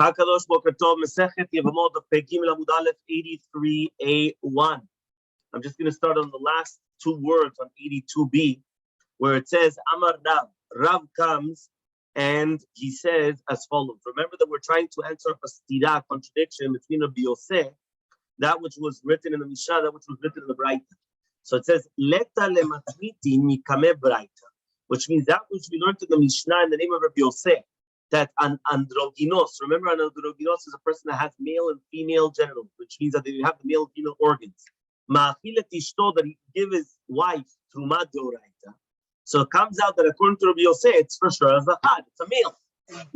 Hakadosh Boker Tov, Masechet Yevamot Daf 83A1. I'm just going to start on the last two words on 82B, where it says Amar Rav. Rav comes and he says as follows. Remember that we're trying to answer a stira, contradiction between Rabbi Yosef, that which was written in the Mishnah, that which was written in the Braita. So it says Leta lematmiti mikame Braita, which means that which we learned in the Mishnah in the name of Rabbi Yosef, that an androgynos, remember an androgynos is a person that has male and female genitals, which means that they have the male and female organs. Ma'achilet ishto, that he give his wife truma deoraita. So it comes out that according to Rabbi Yosef, it's for sure as a had, it's a male.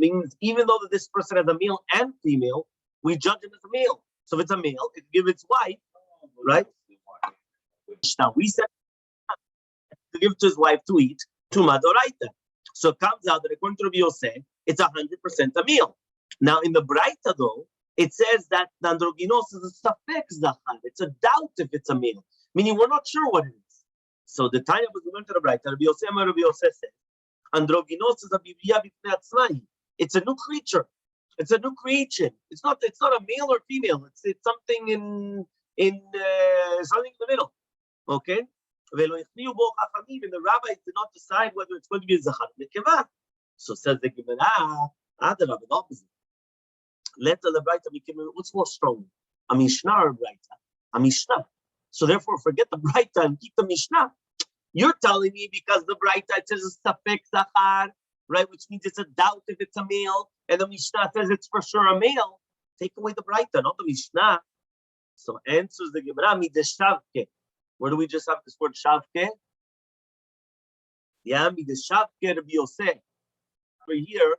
Means even though that this person has a male and female, we judge him as a male. So if it's a male, it give its wife, right? Now we said to give to his wife to eat truma deoraita. So it comes out that according to Rabbi Yosef, it's 100% a male. Now in the Braita though, it says that the androgynos is a suffix zachar. It's a doubt if it's a male, meaning we're not sure what it is. So the time was learned to the Braita, Rabbi Yosef said, androgynos is a biblia b'fnei atzmai. It's a new creature. It's a new creation. It's not a male or female. It's something in something in the middle. Okay. And the rabbis did not decide whether it's going to be a zachar or nekeva. So says the Gemara, the opposite. Let the Braita become what's more strong, a Mishnah or Braita? A Mishnah. So therefore, forget the Braita and keep the Mishnah. You're telling me because the Braita says it's suffix zachar, right, which means it's a doubt if it's a male, and the Mishnah says it's for sure a male. Take away the Braita, not the Mishnah. So answers the Gemara, mideshavke. Where do we just have this word shavke? Yeah, mideshavke Rabbi Yosef. Here,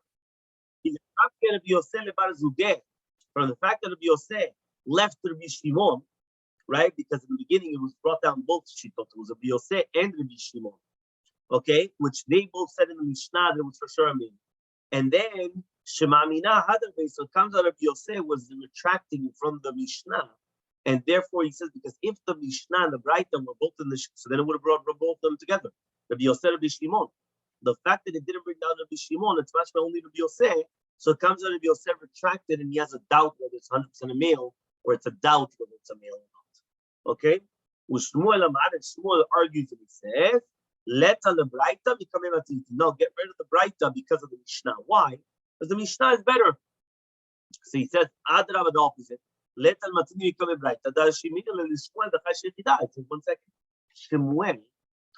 from the fact that Rabbi Yosef left Rabbi Shimon, right? Because in the beginning it was brought down both shittot. It was Rabbi Yosef and Rabbi Shimon, okay? Which they both said in the Mishnah that it was for sure a male. And then Shemamina Hadarbe, so it comes out Rabbi Yosef was retracting from the Mishnah, and therefore he says because if the Mishnah and the Braita were both in the so then it would have brought both of them together. Rabbi Yosef, Rabbi Shimon. The fact that it didn't bring down Rabbi Shimon, it's much more only Rabbi Yosef. So it comes out Rabbi Yosef retracted, and he has a doubt whether it's 100% a male, or it's a doubt whether it's a male or not. Okay? Shmuel argues and he says, "Let the Braita become a matiti." No, get rid of the Braita because of the Mishnah. Why? Because the Mishnah is better. So he says, "Adrab the opposite. Let the matiti become a Braita." It says 1 second. Shmuel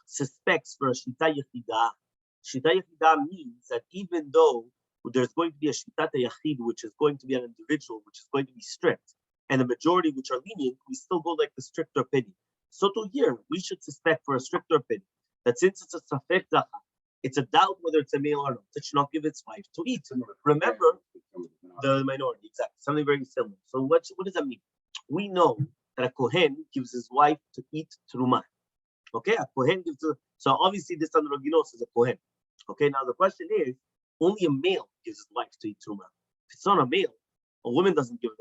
suspects for a shita yechida. Shita yechida means that even though there's going to be a shitat yachid, which is going to be an individual, which is going to be strict, and the majority which are lenient, we still go like the stricter opinion. So to here, we should suspect for a stricter opinion that since it's a safek zachar, it's a doubt whether it's a male or not, it should not give its wife to eat. Remember, the minority, exactly, something very similar. So what does that mean? We know that a kohen gives his wife to eat truma. Okay, a kohen gives so obviously this androgynos is a kohen. Okay, now the question is, only a male gives his wife to eat truma. If it's not a male, a woman doesn't give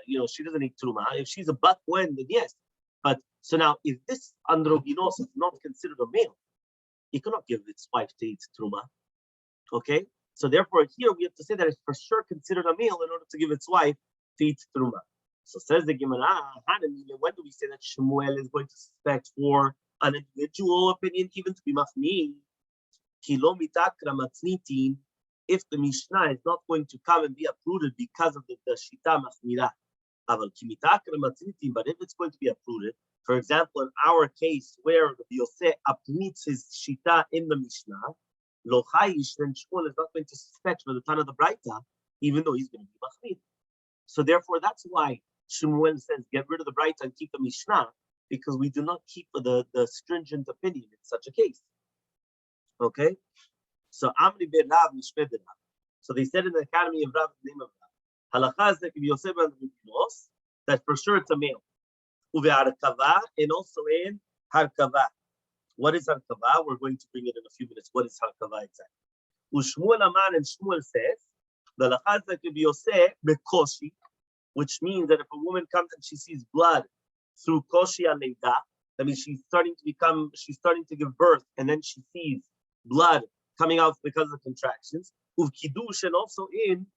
she doesn't eat truma. If she's a bat kohen, then yes. But so now, if this androgynos is not considered a male, he cannot give his wife to eat truma. Okay, so therefore here we have to say that it's for sure considered a male in order to give its wife to eat truma. So says the Gemara, when do we say that Shmuel is going to suspect for an individual opinion, even to be mafni? If the Mishnah is not going to come and be uprooted because of the shita machmira, but if it's going to be uprooted, for example, in our case where the Yosef uproots his shita in the Mishnah, lo chayish, then Shmuel is not going to suspect for the time of the Braita, even though he's going to be machmir. So therefore, that's why Shmuel says get rid of the Braita and keep the Mishnah, because we do not keep the stringent opinion in such a case. Okay, so Amri be Rav Mishpeh de Rav. So they said in the Academy of Rav, the name of Rav, halakha is that Yosef and Rabbi, that for sure it's a male. Uve harkava, and also in harkava. What is harkava? We're going to bring it in a few minutes. What is harkava exactly? Ushmuel Aman, and Shmuel says the halakha is that Yosef bekoshi, which means that if a woman comes and she sees blood through koshi aleida, that means she's starting to give birth, and then she sees blood coming out because of the contractions. Uv kiddush, and also in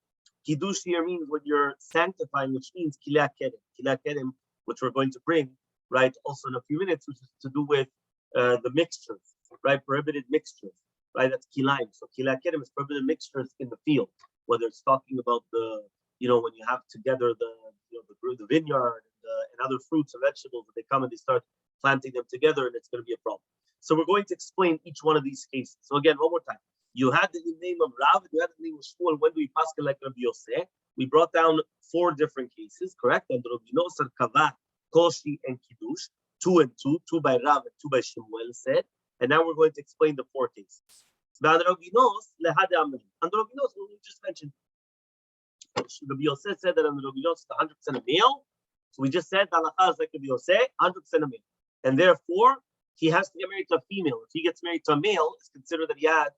Kiddush here means when you're sanctifying, which means Kilea Kedem, which we're going to bring, right, also in a few minutes, which is to do with the mixtures, right, prohibited mixtures, right, that's Kilaim. So Kilea Kedem is prohibited mixtures in the field, whether it's talking about the, when you have together the vineyard and other fruits and vegetables, that they come and they start planting them together, and it's going to be a problem. So we're going to explain each one of these cases. So again, one more time. You had the name of Rav, you had the name of Shmuel. When do we pass like Rabbi Yosef? We brought down 4 different cases, correct? And Rabbi Yosef, Kavah, Koshi, and Kiddush, 2 and 2, 2 by Rav and 2 by Shmuel said. And now we're going to explain the 4 cases. And Rabbi Yosef, we just mentioned, Rabbi Yosef said that Rabbi Yosef is 100% a male. So we just said Halacha is like Rabbi Yosef, 100% a male. And therefore, he has to get married to a female. If he gets married to a male, it's considered that he had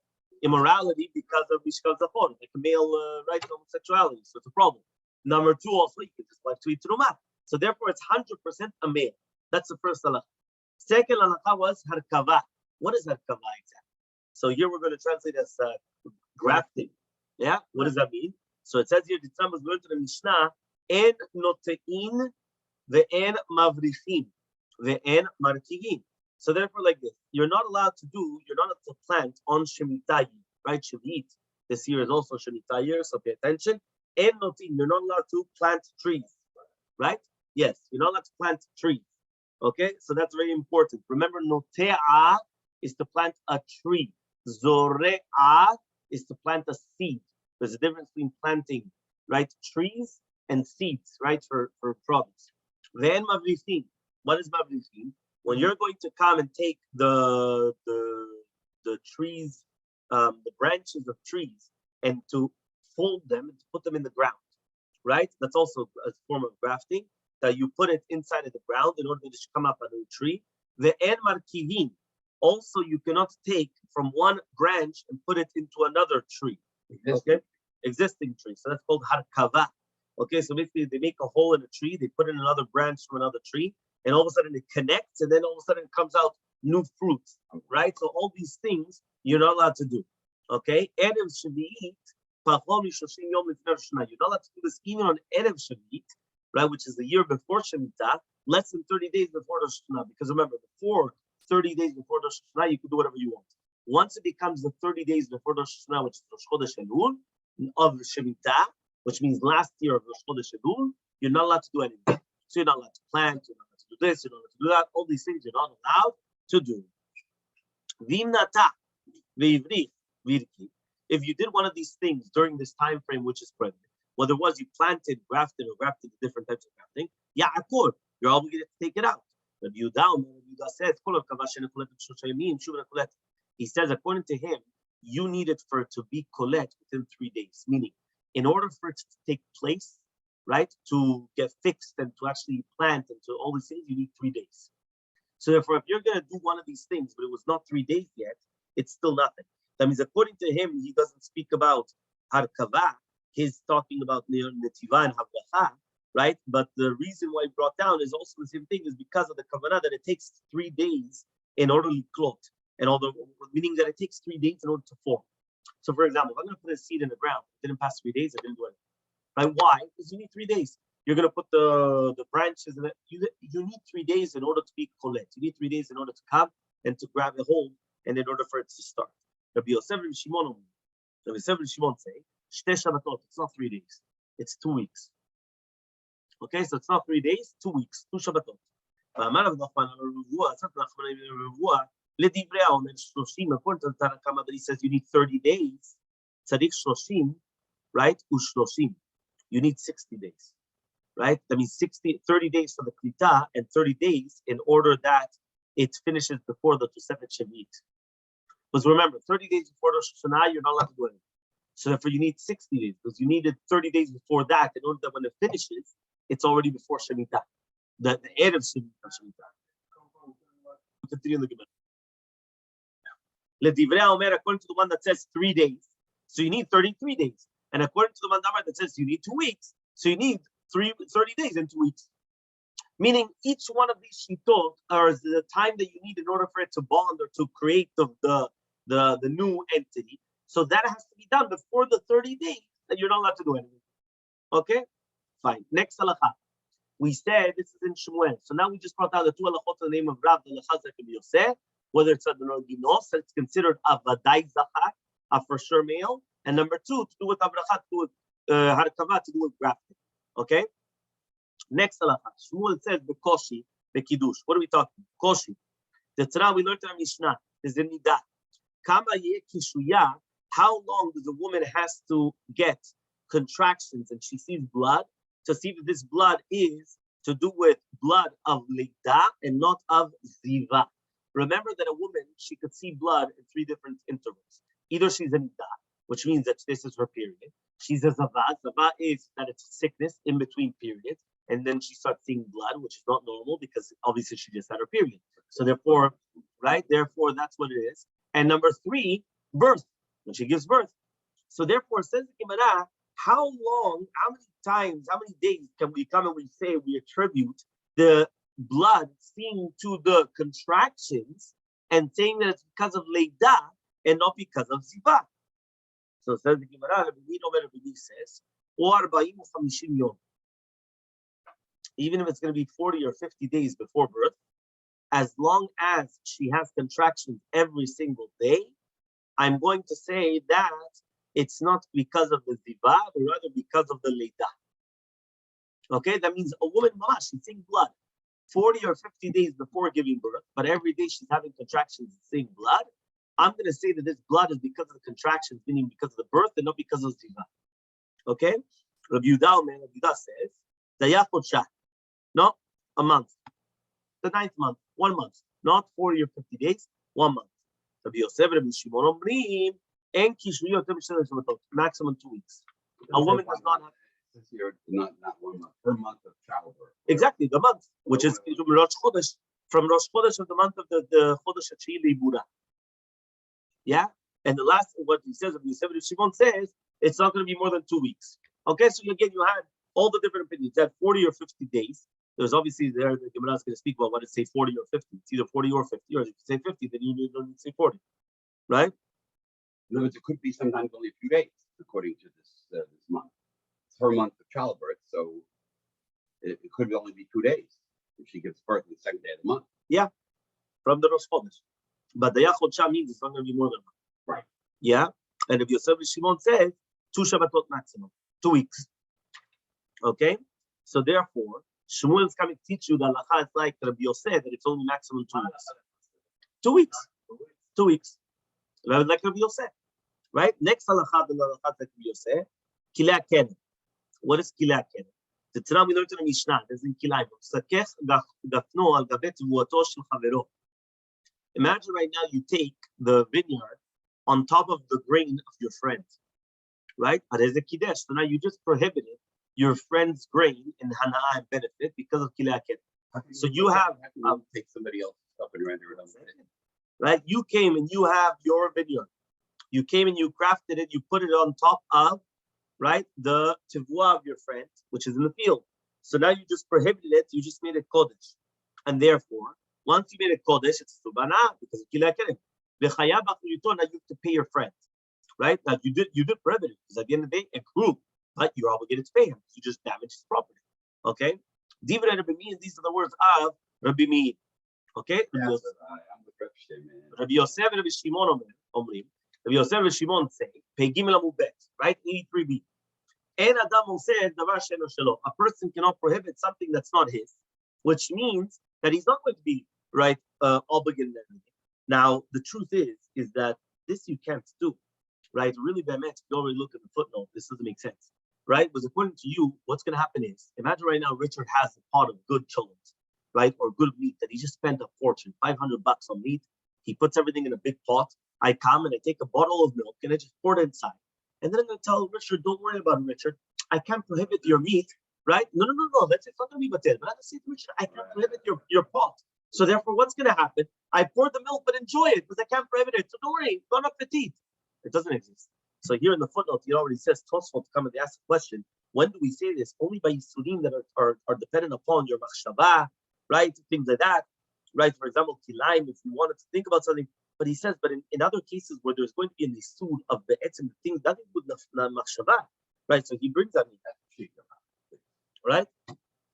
immorality because of Mishkal Zachor, like a male right homosexuality. So it's a problem. Number 2, also, you can just like to eat Trumah. So therefore, it's 100% a male. That's the first halakha. Second halakha was Harkava. What is Harkava exactly? So here we're going to translate as grafting. Yeah? What does that mean? So it says here, the Tzam was learned to the Mishnah, En notein ve'en mavrichin ve'en markigin. So therefore, like this, you're not allowed to plant on Shemitah, right? Shemit. This year is also Shemitah year, so pay attention. En notin, you're not allowed to plant trees, right? Yes, you're not allowed to plant trees. Okay, so that's very important. Remember, note'a is to plant a tree. Zore'a is to plant a seed. There's a difference between planting, right, trees and seeds, right, for products. Then mavrichin. What is mavrichin? When you're going to come and take the trees, the branches of trees, and to fold them and to put them in the ground, right? That's also a form of grafting, that you put it inside of the ground in order to come up a new tree. The en markivin. Also, you cannot take from one branch and put it into another tree. Okay, existing tree. So that's called harkava. Okay, so basically they make a hole in a tree, they put in another branch from another tree, and all of a sudden it connects, and then all of a sudden it comes out new fruits, right? So all these things you're not allowed to do. Okay, Erev Shvi'it, you're not allowed to do this even on Erev Shvi'it, right? Which is the year before Shemitah, less than 30 days before Rosh Hashanah. Because remember, before 30 days before Rosh Hashanah, you can do whatever you want. Once it becomes the 30 days before Rosh Hashanah, which is Rosh Chodesh Elul of Shemitah, which means last year of Rosh Chodesh Elul, you're not allowed to do anything. So you're not allowed to plant, you're not allowed to do this, you're not allowed to do that. All these things you're not allowed to do. Vimnata, v'ivri, virki. If you did one of these things during this time frame, which is pregnant, whether it was you planted, grafted, or grafted different types of grafting, you're obligated to take it out. Rabbi Yehuda says, he says, according to him, you need it for it to be collet within 3 days. Meaning, in order for it to take place, right, to get fixed and to actually plant and to all these things, you need 3 days. So therefore, if you're going to do one of these things, but it was not 3 days yet, it's still nothing. That means according to him, he doesn't speak about harkava. He's talking about netiva and havgacha, right? But the reason why he brought down is also the same thing, is because of the kavanah that it takes 3 days in order to clot, and although meaning that it takes 3 days in order to form. So, for example, if I'm going to put a seed in the ground, it didn't pass 3 days, I didn't do anything. Right? Why? Because you need 3 days. You're going to put the branches in it. You need 3 days in order to be collet. You need 3 days in order to come and to grab a hold, and in order for it to start. Rabbi Yosef and Shimon say, Shte Shabbatot, it's not 3 days, it's 2 weeks. Okay, so it's not 3 days, 2 weeks, 2 Shabbatot. According to the Tanakh, he says you need 30 days. Tzadik Shloshim, right? Ushloshim. You need 60 days, right? That means 30 days for the Klita and 30 days in order that it finishes before the Tosefet Shemit. Because remember, 30 days before Rosh Hashanah, you're not allowed to do anything. So therefore, you need 60 days because you needed 30 days before that in order that when it finishes, it's already before Shemitah. The Erev Shemitah. Continue in the Gemara. L'divrei Omer, according to the one that says 3 days, so you need 33 days. And according to the one that says you need 2 weeks, so you need 30 days and 2 weeks. Meaning each one of these shitot are the time that you need in order for it to bond or to create the new entity. So that has to be done before the 30 days that you're not allowed to do anything. Okay, fine. Next halakha. We said this is in Shmuel. So now we just brought out the two halachot in the name of Rav, the halachas that can be Yosef, whether it's a Ginos, it's considered a Vadai Zachar, a for sure male. And number two, to do with Abrachat, to do with Harkava, to do with grafting. Okay? Next halakha. Shmuel says, Bekoshi, Bekiddush. What are we talking? Koshi. The Torah we learned in our Mishnah is in Nidah. Kama ye kishuya, how long does a woman has to get contractions and she sees blood to see that this blood is to do with blood of Leida and not of Ziva. Remember that a woman, she could see blood in three different intervals. Either she's a Nida, which means that this is her period. She's a Zava. Zava is that it's a sickness in between periods. And then she starts seeing blood, which is not normal because obviously she just had her period. So therefore, right? Therefore, that's what it is. And number three, birth, when she gives birth. So therefore, says the Gemara, how long, how many times, how many days can we come and we say we attribute the blood seen to the contractions and saying that it's because of Leida and not because of Ziva? So it says the Gemara, Rabbi says, or 40 or 50 yom. Even if it's going to be 40 or 50 days before birth, as long as she has contractions every single day, I'm going to say that it's not because of the Ziva, but rather because of the Leida. Okay, that means a woman, she's seeing blood 40 or 50 days before giving birth, but every day she's having contractions and seeing blood. I'm going to say that this blood is because of the contractions, meaning because of the birth and not because of Ziva. Okay? Rabbi Yehuda says, Dayachot no, a month. The 9th month, 1 month. Not 40 or 50 days, 1 month. Rabbi Yosef, Rabbi Shimon, maximum 2 weeks. A woman does not have. This year, not 1 month, per month of childbirth. Exactly, the month, which is from Rosh Chodesh of the month of the Chodesh JELI Bura. Yeah, and the last, what he says, Rabbi Yosef, Shimon says, it's not going to be more than 2 weeks. Okay, so again, you had all the different opinions. You had 40 or 50 days. There's obviously there, the Gemara is going to speak about what it say 40 or 50. It's either 40 or 50, or if you say 50, then you don't need to say 40, right? In other words, it could be sometimes only a few days, according to this month. It's her month of childbirth, so it could only be 2 days if she gives birth on the second day of the month. Yeah, from the Rosh Chodesh. But the Yachod Shah means it's not going to be more than a month. Right. Yeah, and if Yosef Shimon says 2 Shabbatot maximum, 2 weeks. Okay, so therefore, Shmuel is coming to teach you that halacha is like Rabbi Yosef, that it's only maximum 2 weeks. 2 weeks. 2 weeks. Like Rabbi Yosef. Right? Next halacha, the halacha like Rabbi Yosef, Kilei Kenem. What is Kilei Kenem? The Torah we learned in the Mishnah, there's in Kilei. Imagine right now you take the vineyard on top of the grain of your friend. Right? But as a Kiddush, so now you just prohibited your friend's grain in Hana'ah and benefit because of Kilei Kenem. So you have take somebody else's stuff and render it on it. Right? You came and you have your vineyard. You came and you crafted it, you put it on top of, right, the tivua of your friend, which is in the field. So now you just prohibited it, you just made it kodesh. And therefore, once you made it kodesh, it's subana because of Kilei Kenem. Now you have to pay your friend. Right? Now you did prohibit it because at the end of the day, it grew. But you're obligated to pay him. You just damage his property. Okay? Divrei Rabbi Meir, these are the words of Rabbi Meir. Okay? Yeah, Rabbi Yosef and Rabbi Shimon Omrim. Rabbi Yosef and Shimon say, Pei Gimel Amud Bet, right? 83b. En Adam said, Davar She'eno Shelo. A person cannot prohibit something that's not his, which means that he's not going to be, right, obligated to everything. Now, the truth is that this you can't do. Right? Really, Bemet, if you already look at the footnote, this doesn't make sense. Right? Because according to you, what's going to happen is, imagine right now Richard has a pot of good chillings, right? Or good meat that he just spent a fortune, $500 on meat. He puts everything in a big pot. I come and I take a bottle of milk and I just pour it inside. And then I'm going to tell Richard, don't worry about it, Richard. I can't prohibit your meat, right? No. That's it's not going to be batel. But I say to Richard, I can't prohibit your pot. So therefore, what's going to happen? I pour the milk, but enjoy it because I can't prohibit it. So don't worry, bon appetit. It doesn't exist. So here in the footnote, he already says Tosfot to come and ask the question: when do we say this? Only by Yisurim that are dependent upon your machshava, right? Things like that, right? For example, kilaim, if you wanted to think about something. But he says, but in other cases where there's going to be an isur of the etzim things, nothing with machshava, right? So he brings that in. Right?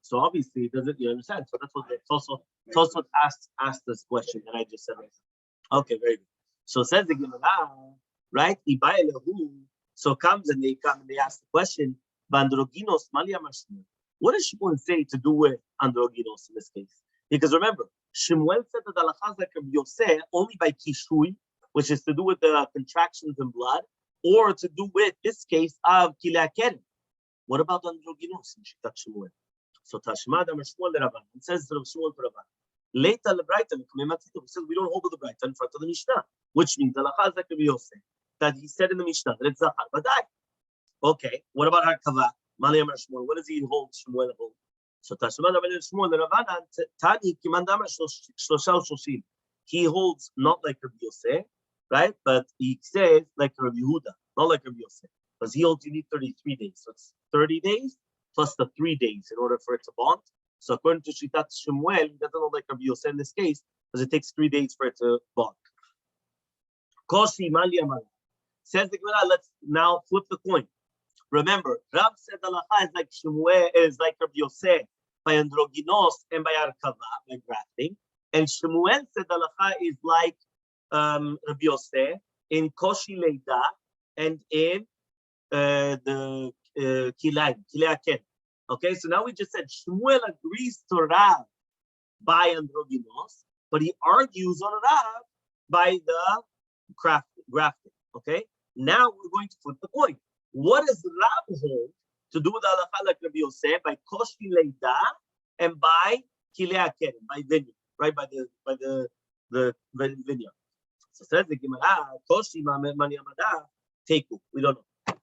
So obviously, doesn't you understand? So that's what Tosfot asked this question that I just said. Okay, very good. So says the Gemara, right? So comes and they ask the question, Bandroginos Malia Mashmu. What does Shmuel say to do with androginos in this case? Because remember, Shmuel said that the halachas like Rabbi Yosef only by kishui, which is to do with the contractions in blood, or to do with this case of kilei. What about androginos in Shitat Shmuel? So Tashma da Shmuel Rabban. It says to Shmuel Rabban. Later the Brighton says we don't hold the Brighton in front of the Mishnah, which means the halachas like Rabbi Yosef that he said in the Mishnah that it's zachar badai. Okay, what about Hakava? Maliyam Shmuel. What does he hold? Shmuel hold. So Tashma da Shmuel Rabban Tani Kimandam Shloshal Shoshim. He holds not like Rabbi Yosef, right? But he says like Rabbi Yehuda, not like Rabbi Yosef, because he holds you need 33 days. So it's 30 days plus the 3 days in order for it to bond. So according to Shitat Shmuel, he doesn't hold like Rabbi Yosef in this case, because it takes 3 days for it to bond. Koshi Maliyam. Says the Gemara, let's now flip the coin. Remember, Rav said the halacha is like Shmuel, is like Rabbi Yosef by androginos and by arkava, by grafting. And Shmuel said the halacha is like Rabbi Yosef in koshi leida and in the kilei aken. Okay, so now we just said Shmuel agrees to Rav by androginos, but he argues on Rav by the grafting. Okay, now we're going to flip the coin. What does Rav hold to do with the halacha like Rabbi Yosef by koshi leida and by kilei aken, by vineyard, right? By the vineyard. So says the Gemara, koshi mani amada teku. We don't know.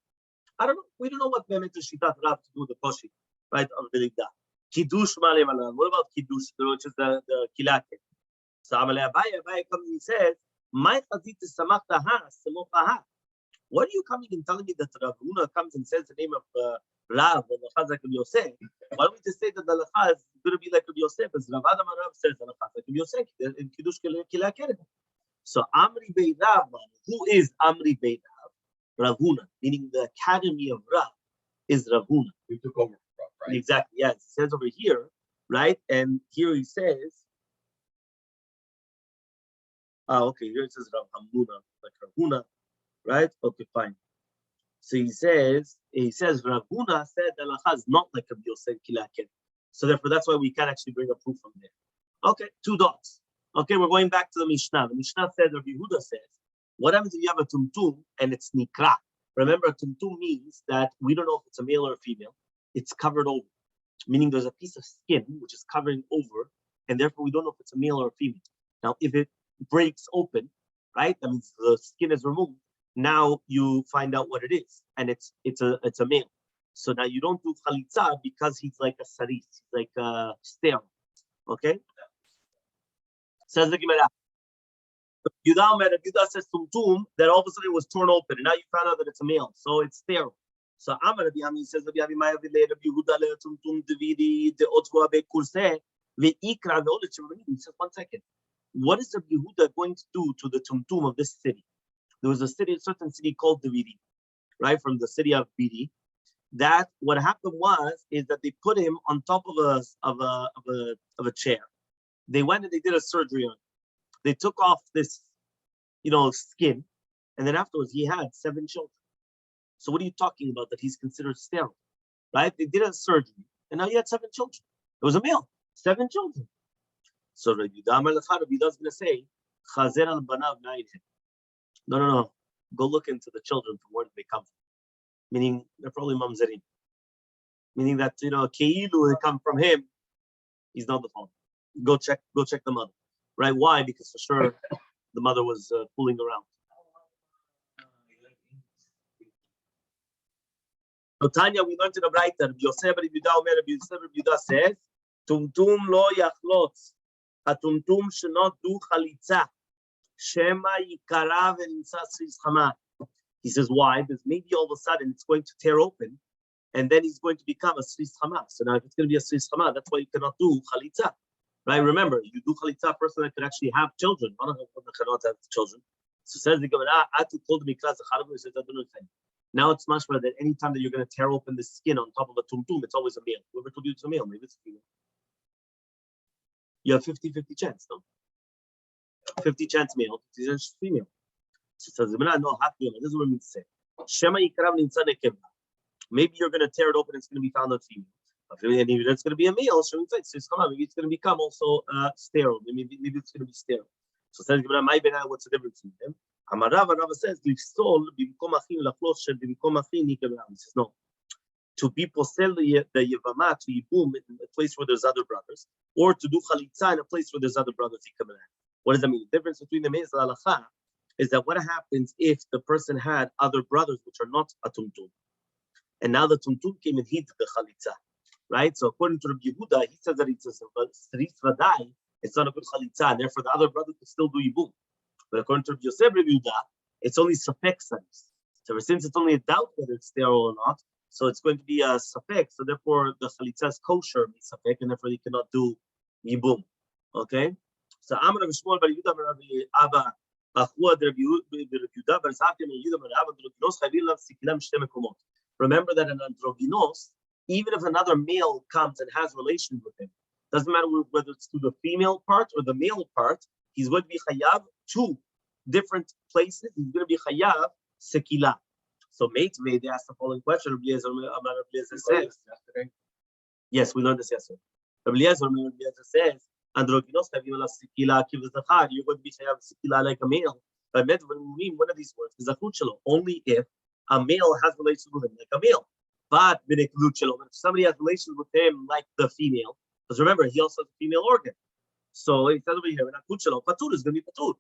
I don't know. We don't know what Bemet Shitat Rav to do with the koshi, right? Of the leida. Kiddush mani amada. What about kiddush, which is the kilei aken? So Elmaleh Abaye comes and he says, "My chazit is samachta ha samocha." What are you coming and telling me that Rav Huna comes and says the name of Rav and the Chazak of Yosef? Why don't we just say that the halacha is going to be like Rabbi Yosef? As Rav Adam Rav says the halacha like Rabbi Yosef in Kiddush Kilei Aken. So Amri Bei Rav, who is Amri Bei Rav? Rav Huna, meaning the academy of Rav is Rav Huna. He took over from Rav, right? Exactly. Yes, it says over here, right? And here he says, okay, here it says Rav Hamuna, like Rav Huna. Right? Okay, fine. So he says Rav Huna said the halacha is not like Rabbi Yosef kilei aken. So therefore, that's why we can't actually bring a proof from there. Okay, 2 dots. Okay, we're going back to the Mishnah. The Mishnah said, Rabbi Yehuda says, what happens if you have a tumtum and it's nikra? Remember, a tumtum means that we don't know if it's a male or a female. It's covered over, meaning there's a piece of skin which is covering over, and therefore we don't know if it's a male or a female. Now, if it breaks open, right, that means the skin is removed. Now you find out what it is, and it's a male. So now you don't do chalitza because he's like a saris, he's like a sterile. Okay. Says the Gemara. Yudah says tumtum that all of a sudden it was torn open, and now you found out that it's a male, so it's sterile. So Amar Rabbi Ami says Rabbi Maya v'le Rabbi Yehuda le tumtum devidi de otzva bekurse veikra ve'olet. He says 1 second. What is Rabbi Yehuda going to do to the tumtum of this city? There was a certain city called Davidi, right, from the city of Bidi. That what happened is that they put him on top of a chair. They went and they did a surgery on him. They took off this, skin, and then afterwards he had 7 children. So what are you talking about that he's considered sterile, right? They did a surgery, and now he had 7 children. It was a male, 7 children. So Rabbi is going to say, Chazer al banav na'idhem. No. Go look into the children from where they come from. Meaning they're probably mamzerim. Meaning that Keilu they come from him. He's not the father. Go check the mother. Right? Why? Because for sure the mother was fooling around. So Tanya, we learned in the Braita, Yosef Yehuda says, Tumtum lo yachlotz. A tumtum should not do chalitza. He says, why? Because maybe all of a sudden it's going to tear open, and then he's going to become a sris chama. So now if it's going to be a sris chama, that's why you cannot do chalitza. Right? Remember, you do chalitza, a person that could actually have children. Not cannot have children. So says the Gemara, Atu told me class the says I don't know anything. Now it's mashma that anytime that you're going to tear open the skin on top of a tumtum, it's always a male. Whoever told you it's a male, maybe it's a female. You have 50-50 chance, no? 50 chance male, 50 chance female. So says, no, half female. This is what it means to say. Shema yikrav nimtza nekeva. Maybe you're going to tear it open and it's going to be found a female. And if it's going to be a male, so maybe it's going to become also sterile. Maybe it's going to be sterile. So says, what's the difference between them? Rava says, he says, no. To be posel the Yevama, to Yibum in a place where there's other brothers, or to do Chalitza in a place where there's other brothers. What does that mean? The difference between them is that what happens if the person had other brothers which are not a tumtum, and now the tumtum came and hid the Chalitza, right? So according to Rabbi Yehuda, he says that it's not a good Chalitza, and therefore the other brother could still do Yibum. But according to Rabbi Yehuda, it's only safek sanis. So since it's only a doubt whether it's sterile or not, so it's going to be a safek. So therefore, the chalitza is kosher, means safek, and therefore you cannot do yibum. Okay. So Amar Rabbi Shmuel bar Yehuda Rabbi Abba Achua Rabbi Yehuda bar Zavtim Yehuda bar Abba Androginos Chavil Lav Sikilam Shte Mekomot. Remember that an androginos, even if another male comes and has relations with him, doesn't matter whether it's to the female part or the male part, he's going to be chayav two different places. He's going to be chayav sekila. So Meitvei, they asked the following question. Rabbi Eliezer says, yes, we learned this yesterday. Rabbi Eliezer says, androginos chavim ala sekila kiv zachar. You're going to be chayav sekila like a male. But when we mean one of these words, only if a male has relations with him like a male. But if somebody has relations with him like the female, because remember, he also has a female organ. So he says over here, patur is going to be patur.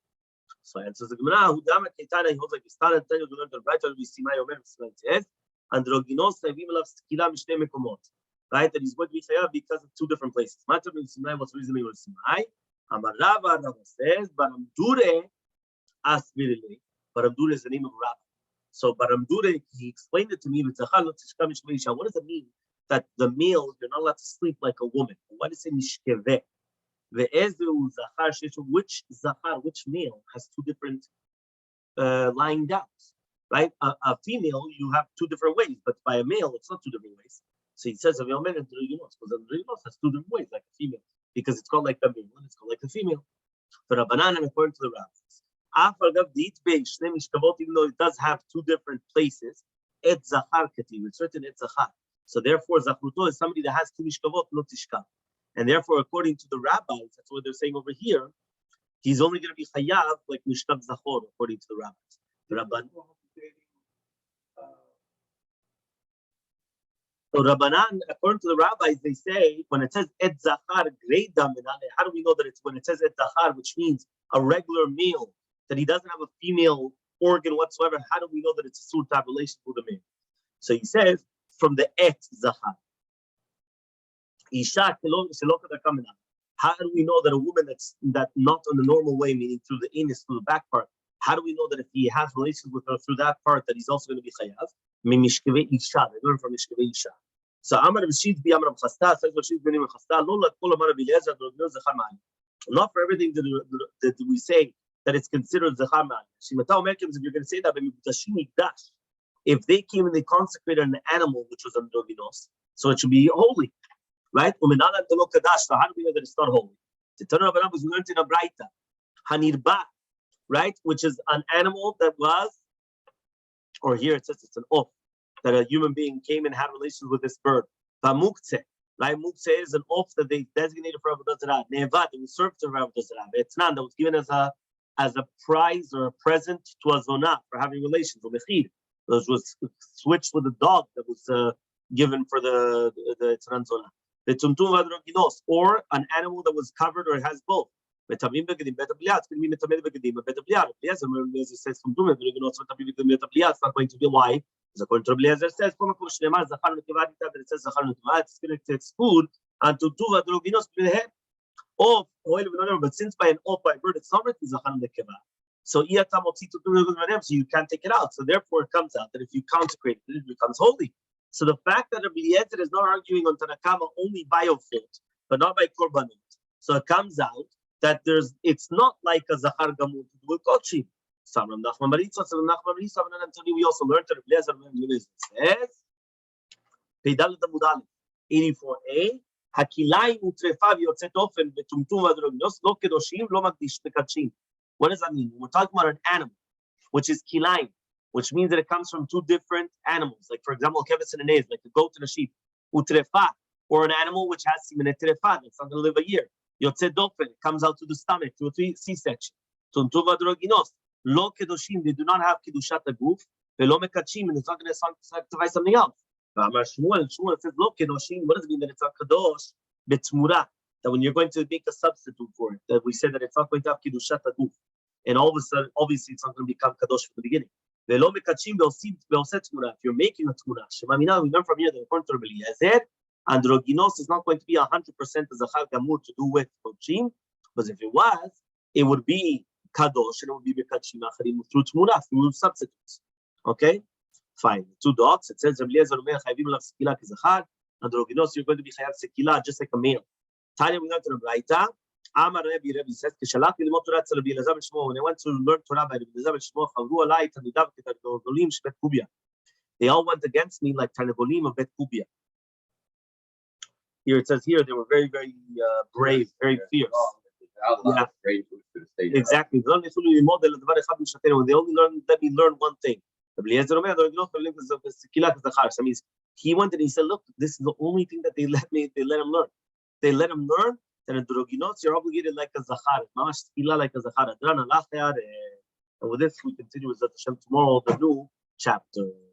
So answers the Gemara, who dama keitana, he holds like Istan and Tanya, who learned the right, we see my omer, says, androginos chavim alav sekila mishte mekomot. Right, that he's going to be chayav because of two different places. Matter of Simai, what's reasoning with Simai? Amar Rava says, Baramdure asmirili. Baramdure is the name of Rabbi. So Baramdure, he explained it to me. What does it mean that the male, you're not allowed to sleep like a woman? What is it mishkeveh? Which male has two different lying downs, right? A female, you have two different ways, but by a male, it's not two different ways. So he says, because androginos has two different ways, like a female, because it's called like the male and it's called like the female. For Rabbanan, and according to the rabbis, even though it does have two different places, et zachar kativ, it's written et zachar. So therefore, zachruto is somebody that has two mishkavot, not tishkav. And therefore, according to the rabbis, that's what they're saying over here, he's only going to be chayav like mishkav zachor, according to the rabbis. The Rabban. So Rabbanan, according to the rabbis, they say when it says et zachar greidam, how do we know that it's when it says et zachar, which means a regular male, that he doesn't have a female organ whatsoever? How do we know that it's a surta relation to the male? So he says from the et zachar. How do we know that a woman that's not on the normal way, meaning through the anus, through the back part, how do we know that if he has relations with her through that part, that he's also going to be chayav? They learn from Mishkevei Isha. So Amar B'Shid Bi Amar B'Chasta says what she's been in B'Chasta. Not for everything that we say that it's considered zachar ma'al. If you're going to say that, if they came and they consecrated an animal which was androginos, so it should be holy. Right? So how do we know that it's not holy? The Tanna Rabbanan was learned in a Braita. Hanirba, right? Which is an animal that was, or here it says it's an off, that a human being came and had relations with this bird. Muktzeh, right? Muktzeh is an off that they designated for Avodah Zarah. Nevad, it was served to Avodah Zarah. Etnan, that was given as a prize or a present to a zonah for having relations. Or mechir, which was switched with a dog that was given for the Etnan zonah. The tumtum vadroginos, or an animal that was covered or has both. Metamim begedim betabliat can mean metamim begedim betabliat. Yes, it says tumtum vadroginos metamim begedim betabliat. It's not going to be why. Because according to Rabbi, it says komakom shneimar zachar nekeva that it says zachar nekeva. It's going to exclude and tumtum vadroginos b'lehem. Of oil but since by an off by a bird it's not written zachar nekeva. So so you can't take it out. So therefore it comes out that if you consecrate it, it becomes holy. So the fact that Rabbi Eliezer is not arguing on Tanakama only by Ofot, but not by Korbanot. So it comes out that it's not like a Zachar Gamur to do a Kochim. Samram Nachman Baritza, Samram Nachman Baritza, and then we also learned that Eliezer says, Peidal the Mudal, 84a, Hakilaim utrefav yotzet ofen betumtum vadroginos lo kedoshim lo makdish bekachim. What does that mean? We're talking about an animal, which is kilaim, which means that it comes from two different animals. Like, for example, keves and an like a goat and a sheep. Utrefa, or an animal which has semen etrefa, that's not going to live a year. Yotzet ofen, it comes out to the stomach, to a C-section. Tumtum vadroginos lo kedoshim, they do not have kedushat aguf, velo mekachim, and it's not going to sanctify something else. Shmuel says, "Look, kedoshim. What does it mean that it's a kadosh betmura? That when you're going to make a substitute for it, that we said that it's not going to have kedushat aguf, and all of a sudden, obviously, it's not going to become kadosh from the beginning. Velo mekachim beoset tmura. If you're making a tmura, shemamina, we learn from here that according to Rabbi Eliezer, androginos is not going to be 100% a zachar gamur to do with kochim, because if it was, it would be kadosh and it would be mekachim acharim through tmura, through substitutes. Okay. Fine. 2 dots. It says, Rabbi Eliezer Omer chayvim alav sekila kizachar. Androginos, you're going to be chayav sekila just like a male. Tanya, we learned to the Braita. Amar Rabbi says, Kishalachti limot Torah tzal Rabbi Elazar ben Shmuel. When I went to learn Torah by Rabbi Elazar ben Shmuel, chavru alai talmidav ketargolim shebet kubia. They all went against me like targolim of bet kubia. Here it says here they were very, very brave, very fierce. Yeah. Exactly. They only let me learn one thing. That means he went and he said, look, this is the only thing that they let him learn. They let him learn that in Droginos you're obligated like a zachar, like a zachar. And with this we continue with Hashem tomorrow, the new chapter.